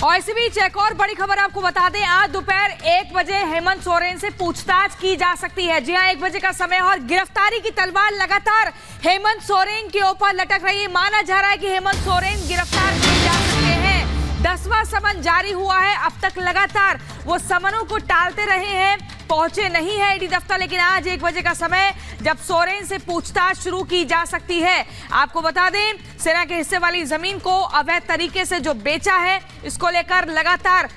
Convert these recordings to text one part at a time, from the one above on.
और इसी बीच एक और बड़ी खबर आपको बता दें, आज दोपहर 1 बजे हेमंत सोरेन से पूछताछ की जा सकती है। जी हां, 1 बजे का समय और गिरफ्तारी की तलवार लगातार हेमंत सोरेन के ऊपर लटक रही है। माना जा रहा है कि हेमंत सोरेन गिरफ्तार किए जा सकते हैं। 10वां समन जारी हुआ है। अब तक लगातार वो समनों को टालते रहे हैं, पहुंचे नहीं है ईडी दफ्तर, लेकिन आज 1 बजे का समय जब सोरेन से पूछताछ शुरू की जा सकती है। आपको बता दें, सेना के हिस्से वाली जमीन को अवैध तरीके से जो बेचा है, इसको लेकर लगातार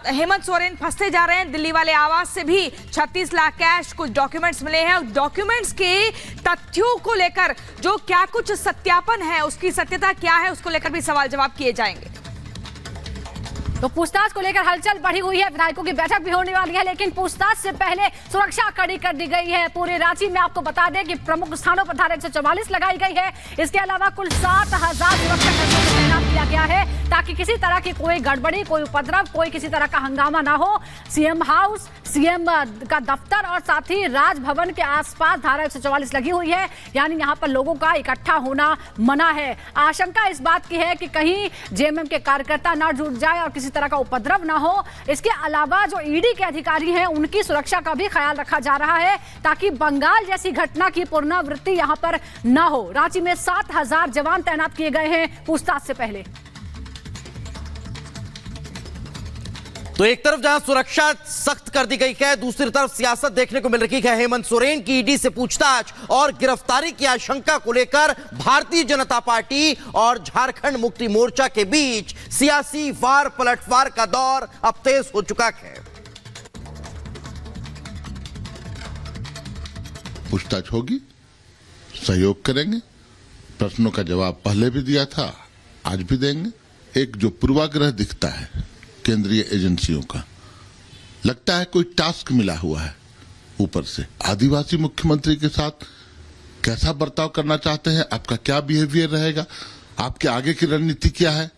हेमंत सोरेन फंसते जा रहे हैं। दिल्ली वाले आवास से भी 36 लाख कैश, कुछ डॉक्यूमेंट्स मिले हैं। डॉक्यूमेंट्स के तथ्यों को लेकर जो क्या कुछ सत्यापन है, उसकी सत्यता क्या है, उसको लेकर भी सवाल जवाब किए जाएंगे। तो पूछताछ को लेकर हलचल बढ़ी हुई है। विधायकों की बैठक भी होने वाली है, लेकिन पूछताछ से पहले सुरक्षा कड़ी कर दी गई है। पूरे रांची में आपको बता दें कि प्रमुख स्थानों पर धारा 144 लगाई गई है। इसके अलावा कुल 7000 सुरक्षा कर्मियों को तैनात किया गया है, ताकि किसी तरह की कोई गड़बड़ी, कोई उपद्रव, कोई किसी तरह का हंगामा ना हो। सीएम हाउस, सीएम का दफ्तर और साथ ही राजभवन के आसपास धारा 144 लगी हुई है, यानी यहाँ पर लोगों का इकट्ठा होना मना है। आशंका इस बात की है कि कहीं जेएमएम के कार्यकर्ता न जुट जाए और किसी तरह का उपद्रव ना हो। इसके अलावा जो ईडी के अधिकारी हैं, उनकी सुरक्षा का भी ख्याल रखा जा रहा है, ताकि बंगाल जैसी घटना की पुनरावृत्ति यहां पर ना हो। रांची में 7000 जवान तैनात किए गए हैं पूछताछ से पहले। तो एक तरफ जहां सुरक्षा सख्त कर दी गई है, दूसरी तरफ सियासत देखने को मिल रही है। हेमंत सोरेन की ईडी से पूछताछ और गिरफ्तारी की आशंका को लेकर भारतीय जनता पार्टी और झारखंड मुक्ति मोर्चा के बीच सियासी वार पलटवार का दौर अब तेज हो चुका है। पूछताछ होगी, सहयोग करेंगे। प्रश्नों का जवाब पहले भी दिया था, आज भी देंगे। एक जो पूर्वाग्रह दिखता है केंद्रीय एजेंसियों का, लगता है कोई टास्क मिला हुआ है ऊपर से। आदिवासी मुख्यमंत्री के साथ कैसा बर्ताव करना चाहते हैं, आपका क्या बिहेवियर रहेगा, आपके आगे की रणनीति क्या है,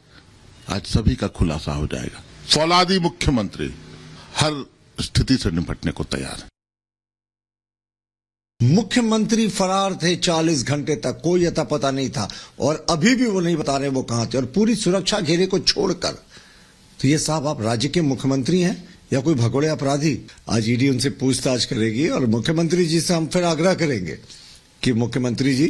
आज सभी का खुलासा हो जाएगा। फौलादी मुख्यमंत्री हर स्थिति से निपटने को तैयार है। मुख्यमंत्री फरार थे 40 घंटे तक, कोई अता पता नहीं था, और अभी भी वो नहीं बता रहे वो कहां थे, और पूरी सुरक्षा घेरे को छोड़कर। तो ये साहब, आप राज्य के मुख्यमंत्री हैं या कोई भगोड़े अपराधी? आज ईडी उनसे पूछताछ करेगी और मुख्यमंत्री जी से हम फिर आग्रह करेंगे कि मुख्यमंत्री जी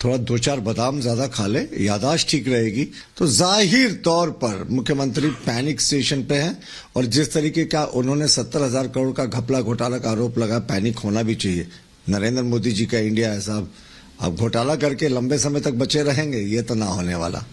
थोड़ा 2-4 बादाम ज्यादा खा ले, यादाश्त ठीक रहेगी। तो जाहिर तौर पर मुख्यमंत्री पैनिक स्टेशन पे हैं, और जिस तरीके का उन्होंने 70,000 करोड़ का घपला घोटाला का आरोप लगा, पैनिक होना भी चाहिए। नरेंद्र मोदी जी का इंडिया है साहब, अब घोटाला करके लंबे समय तक बचे रहेंगे, ये तो ना होने वाला।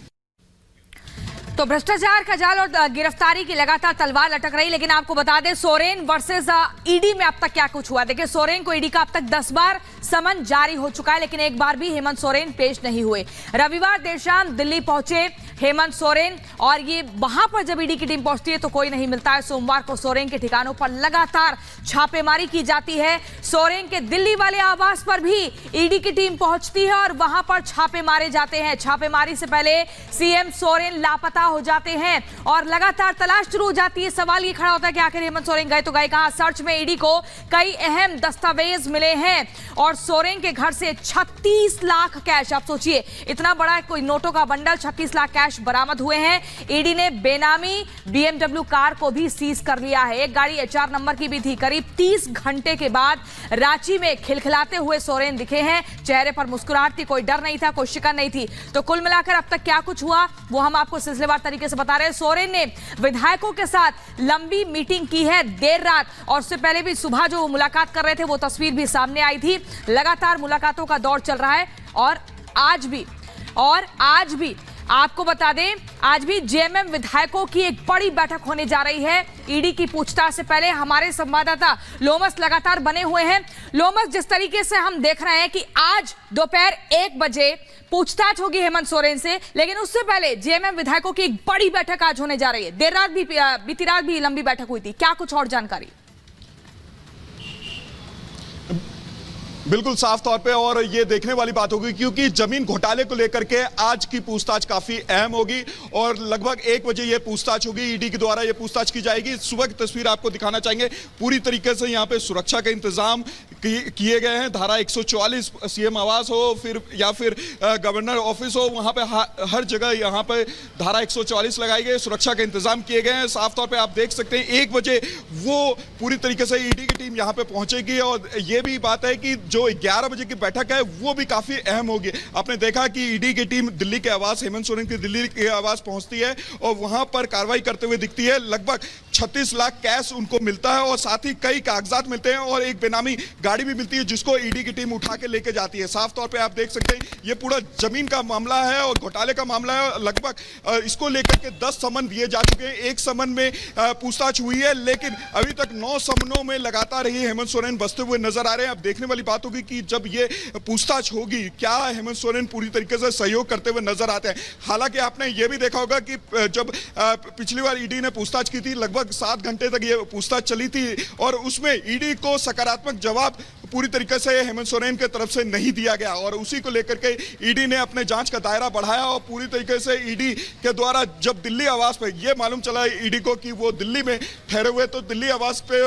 तो भ्रष्टाचार का जाल और गिरफ्तारी की लगातार तलवार लटक रही, लेकिन आपको बता दें, सोरेन वर्सेस ईडी में अब तक क्या कुछ हुआ। देखिए, सोरेन को ईडी का अब तक 10 बार समन जारी हो चुका है, लेकिन एक बार भी हेमंत सोरेन पेश नहीं हुए। रविवार देर शाम दिल्ली पहुंचे हेमंत सोरेन, और ये वहां पर जब ईडी की टीम पहुंचती है तो कोई नहीं मिलता है। सोमवार को सोरेन के ठिकानों पर लगातार छापेमारी की जाती है। सोरेन के दिल्ली वाले आवास पर भी ईडी की टीम पहुंचती है और वहां पर छापे मारे जाते हैं। छापेमारी से पहले सीएम सोरेन लापता हो जाते हैं और लगातार तलाश शुरू हो जाती है। सवाल ये खड़ा होता है कि आखिर हेमंत सोरेन गए तो गए कहां। सर्च में ईडी को कई अहम दस्तावेज मिले हैं, और सोरेन के घर से 36 लाख कैश, आप सोचिए इतना बड़ा कोई नोटों का बंडल, 36 लाख कैश बरामद हुए हैं। ईडी ने बेनामी BMW कार को भी सीज कर लिया है। एक गाड़ी HR नंबर की भी थी। करीब 30 घंटे के बाद रांची में खिलखिलाते हुए सोरेन दिखे हैं। चेहरे पर मुस्कुराहट थी, कोई डर नहीं था, कोई शिकन नहीं थी। तो कुल मिलाकर अब तक क्या कुछ हुआ वो हम आपको सिलसिलेवार तरीके से बता रहे हैं। सोरेन ने विधायकों के साथ लंबी मीटिंग की है देर रात, और उससे पहले भी सुबह जो मुलाकात कर रहे थे वो तस्वीर भी सामने आई थी। लगातार मुलाकातों का दौर चल रहा है, और आज भी आपको बता दें, आज भी जेएमएम विधायकों की एक बड़ी बैठक होने जा रही है। ईडी की पूछताछ से पहले हमारे संवाददाता लोमस लगातार बने हुए हैं। लोमस, जिस तरीके से हम देख रहे हैं कि आज दोपहर 1 बजे पूछताछ होगी हेमंत सोरेन से, लेकिन उससे पहले जेएमएम विधायकों की एक बड़ी बैठक आज होने जा रही है। देर रात भी, बीती रात भी लंबी बैठक हुई थी, क्या कुछ और जानकारी? बिल्कुल साफ तौर पे, और ये देखने वाली बात होगी क्योंकि जमीन घोटाले को लेकर के आज की पूछताछ काफी अहम होगी, और लगभग 1 बजे ये पूछताछ होगी। ईडी के द्वारा ये पूछताछ की जाएगी। सुबह की तस्वीर आपको दिखाना चाहेंगे। पूरी तरीके से यहाँ पे सुरक्षा का इंतजाम किए गए हैं। धारा 144 सीएम आवास हो या फिर गवर्नर ऑफिस हो, वहां पे हर जगह यहाँ पे धारा 144 लगाई गई, सुरक्षा के इंतजाम किए गए हैं। साफ तौर पे आप देख सकते हैं 1 बजे वो पूरी तरीके से ईडी की टीम यहाँ पे पहुंचेगी और ये भी बात है कि जो 11 बजे की बैठक है वो भी काफी अहम होगी। आपने देखा कि ईडी की टीम दिल्ली के आवास, हेमंत सोरेन की दिल्ली के आवास पहुंचती है और वहां पर कार्रवाई करते हुए दिखती है। लगभग 36 लाख कैश उनको मिलता है और साथ ही कई कागजात मिलते हैं और एक बेनामी गाड़ी भी मिलती है जिसको ईडी की टीम उठा के लेके जाती है। साफ तौर पे आप देख सकते हैं ये पूरा जमीन का मामला है और घोटाले का मामला है। लगभग इसको लेकर के 10 समन दिए जा चुके हैं। एक समन में पूछताछ हुई है, लेकिन अभी तक 9 समनों में लगातार ही हेमंत सोरेन बसते हुए नजर आ रहे हैं। अब देखने वाली बात होगी कि जब ये पूछताछ होगी क्या हेमंत सोरेन पूरी तरीके से सहयोग करते हुए नजर आते हैं। हालांकि आपने ये भी देखा होगा कि जब पिछली बार ईडी ने पूछताछ की थी, लगभग 7 घंटे तक ये पूछताछ चली थी और उसमें ईडी को सकारात्मक जवाब पूरी तरीके से हेमंत सोरेन के तरफ से नहीं दिया गया और उसी को लेकर के ईडी ने अपने जांच का दायरा बढ़ाया और पूरी तरीके से ईडी के द्वारा जब दिल्ली आवास पे ये मालूम चला ईडी को कि वो दिल्ली में ठहरे हुए, तो दिल्ली आवास पे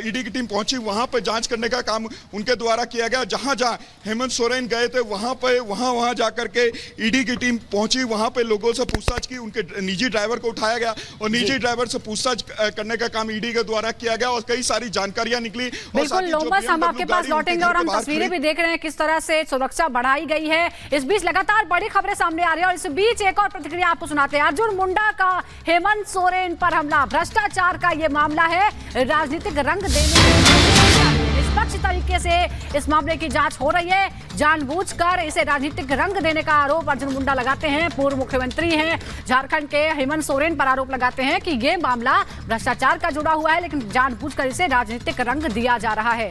ईडी की टीम पहुंची, वहां पे जांच करने का काम उनके द्वारा किया गया। जहां जहां हेमंत सोरेन गए थे वहां जाकर के ईडी की टीम पहुंची, वहां पे लोगों से पूछताछ की, उनके निजी ड्राइवर को उठाया गया और निजी ड्राइवर से पूछताछ करने का काम ईडी के द्वारा किया गया और कई सारी जानकारियां निकली। बिल्कुल लोमस, हम आपके पास लौटेंगे और हम तस्वीरें भी देख रहे हैं किस तरह से सुरक्षा बढ़ाई गई है। इस बीच लगातार बड़ी खबरें सामने आ रही है और इस बीच एक और प्रतिक्रिया आपको सुनाते हैं। अर्जुन मुंडा का हेमंत सोरेन पर हमला, भ्रष्टाचार का यह मामला है, राजनीतिक रंग देने निष्पक्ष तरीके से इस मामले की जांच हो रही है। जानबूझकर इसे राजनीतिक रंग देने का आरोप अर्जुन मुंडा लगाते हैं। पूर्व मुख्यमंत्री हैं झारखंड के, हेमंत सोरेन पर आरोप लगाते हैं कि यह मामला भ्रष्टाचार का जुड़ा हुआ है, लेकिन जानबूझकर इसे राजनीतिक रंग दिया जा रहा है।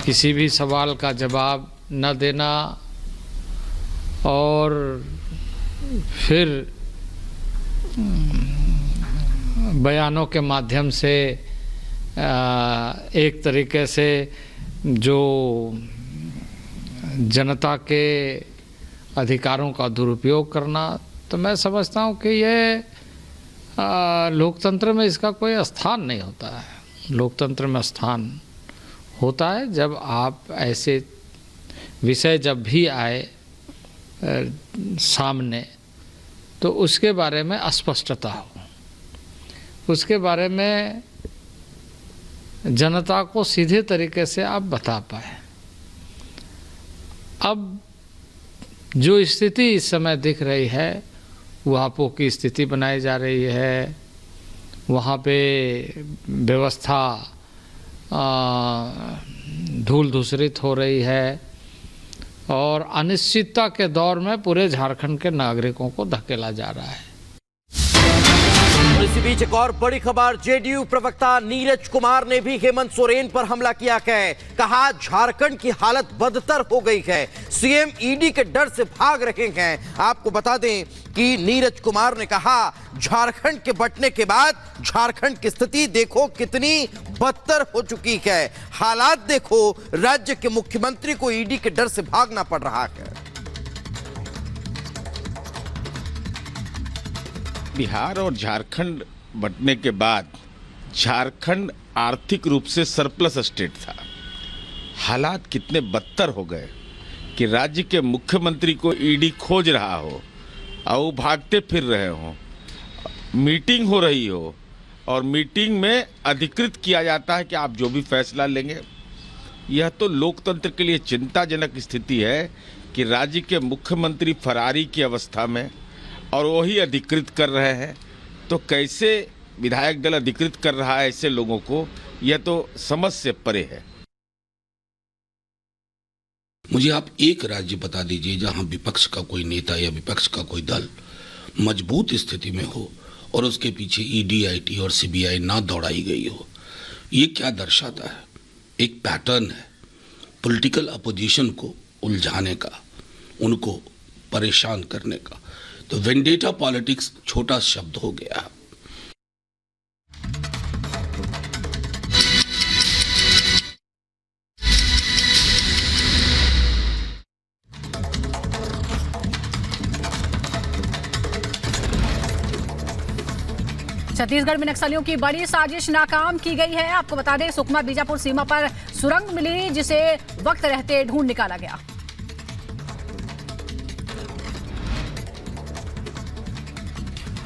किसी भी सवाल का जवाब न देना और फिर बयानों के माध्यम से एक तरीके से जो जनता के अधिकारों का दुरुपयोग करना, तो मैं समझता हूँ कि ये लोकतंत्र में इसका कोई स्थान नहीं होता है। लोकतंत्र में स्थान होता है जब आप ऐसे विषय जब भी आए सामने तो उसके बारे में अस्पष्टता हो, उसके बारे में जनता को सीधे तरीके से आप बता पाए। अब जो स्थिति इस समय दिख रही है वो आपो की स्थिति बनाई जा रही है, वहाँ पे व्यवस्था धूल धूसरित हो रही है और अनिश्चितता के दौर में पूरे झारखंड के नागरिकों को धकेला जा रहा है। और इसी बीच एक और बड़ी खबर, जेडीयू प्रवक्ता नीरज कुमार ने भी हेमंत सोरेन पर हमला किया है। कहा झारखंड की हालत बदतर हो गई है, सीएम ईडी के डर से भाग रहे हैं। आपको बता दें कि नीरज कुमार ने कहा झारखंड के बंटने के बाद झारखंड की स्थिति देखो कितनी बदतर हो चुकी है, हालात देखो, राज्य के मुख्यमंत्री को ईडी के डर से भागना पड़ रहा है। बिहार और झारखंड बंटने के बाद झारखंड आर्थिक रूप से सरप्लस स्टेट था। हालात कितने बदतर हो गए कि राज्य के मुख्यमंत्री को ईडी खोज रहा हो और वो भागते फिर रहे हो, मीटिंग हो रही हो और मीटिंग में अधिकृत किया जाता है कि आप जो भी फैसला लेंगे। यह तो लोकतंत्र के लिए चिंताजनक स्थिति है कि राज्य के मुख्यमंत्री फरारी की अवस्था में और वही अधिकृत कर रहे हैं, तो कैसे विधायक दल अधिकृत कर रहा है ऐसे लोगों को, यह तो समझ से परे है। मुझे आप एक राज्य बता दीजिए जहां विपक्ष का कोई नेता या विपक्ष का कोई दल मजबूत स्थिति में हो और उसके पीछे ईडी, आईटी और सीबीआई ना दौड़ाई गई हो। ये क्या दर्शाता है? एक पैटर्न है पॉलिटिकल अपोजिशन को उलझाने का, उनको परेशान करने का। तो वेंडेटा पॉलिटिक्स छोटा शब्द हो गया। छत्तीसगढ़ में नक्सलियों की बड़ी साजिश नाकाम की गई है। आपको बता दें सुकमा बीजापुर सीमा पर सुरंग मिली जिसे वक्त रहते ढूंढ निकाला गया।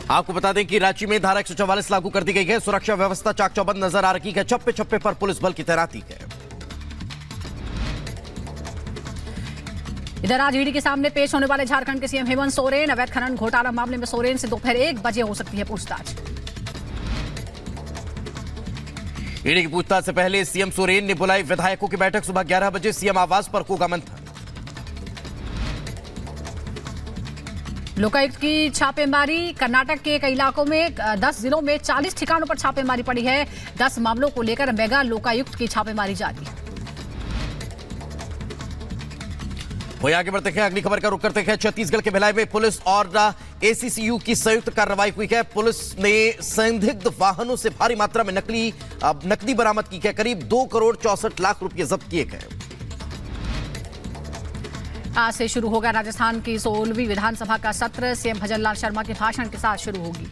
आपको बता दें कि रांची में धारा 144 लागू कर दी गई है। सुरक्षा व्यवस्था चाक चौबंद नजर आ रही है। चप्पे चप्पे पर पुलिस बल की तैनाती है। इधर आज ईडी के सामने पेश होने वाले झारखंड के सीएम हेमंत सोरेन। अवैध खनन घोटाला मामले में सोरेन से दोपहर 1 बजे हो सकती है पूछताछ। ईडी की पूछताछ से पहले सीएम सोरेन ने बुलाई विधायकों की बैठक। सुबह 11 बजे सीएम आवास पर होगा मंथन। लोकायुक्त की छापेमारी। कर्नाटक के कई इलाकों में 10 जिलों में 40 ठिकानों पर छापेमारी पड़ी है। 10 मामलों को लेकर मेगा लोकायुक्त की छापेमारी जारी है। वही आगे बढ़ते हैं, अगली खबर का रुख करते हैं। छत्तीसगढ़ के भिलाई में पुलिस और एसीसीयू की संयुक्त कार्रवाई हुई है। पुलिस ने संदिग्ध वाहनों से भारी मात्रा में नकदी बरामद की है। करीब 2 करोड़ 64 लाख रुपए जब्त किए गए। आज से शुरू होगा राजस्थान की 16वीं विधानसभा का सत्र। सीएम भजनलाल शर्मा के भाषण के साथ शुरू होगी।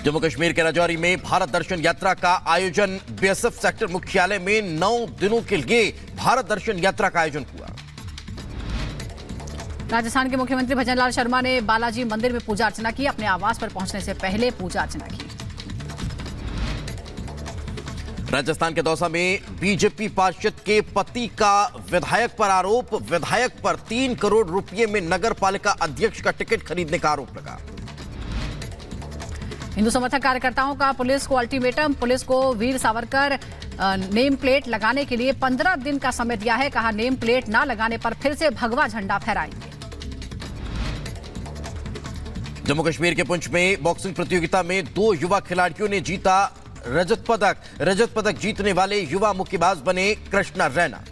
जम्मू कश्मीर के राजौरी में भारत दर्शन यात्रा का आयोजन। बीएसएफ सेक्टर मुख्यालय में 9 दिनों के लिए भारत दर्शन यात्रा का आयोजन हुआ। राजस्थान के मुख्यमंत्री भजनलाल शर्मा ने बालाजी मंदिर में पूजा अर्चना की। अपने आवास पर पहुंचने से पहले पूजा अर्चना की। राजस्थान के दौसा में बीजेपी पार्षद के पति का विधायक पर आरोप। विधायक पर 3 करोड़ रुपए में नगर पालिका अध्यक्ष का टिकट खरीदने का आरोप लगा। हिंदू समर्थक कार्यकर्ताओं का पुलिस को अल्टीमेटम। पुलिस को वीर सावरकर नेम प्लेट लगाने के लिए 15 दिन का समय दिया है। कहा नेम प्लेट ना लगाने पर फिर से भगवा झंडा फहराएंगे। जम्मू कश्मीर के पुंछ में बॉक्सिंग प्रतियोगिता में 2 युवा खिलाड़ियों ने जीता रजत पदक। रजत पदक जीतने वाले युवा मुक्केबाज बने कृष्णा रैना।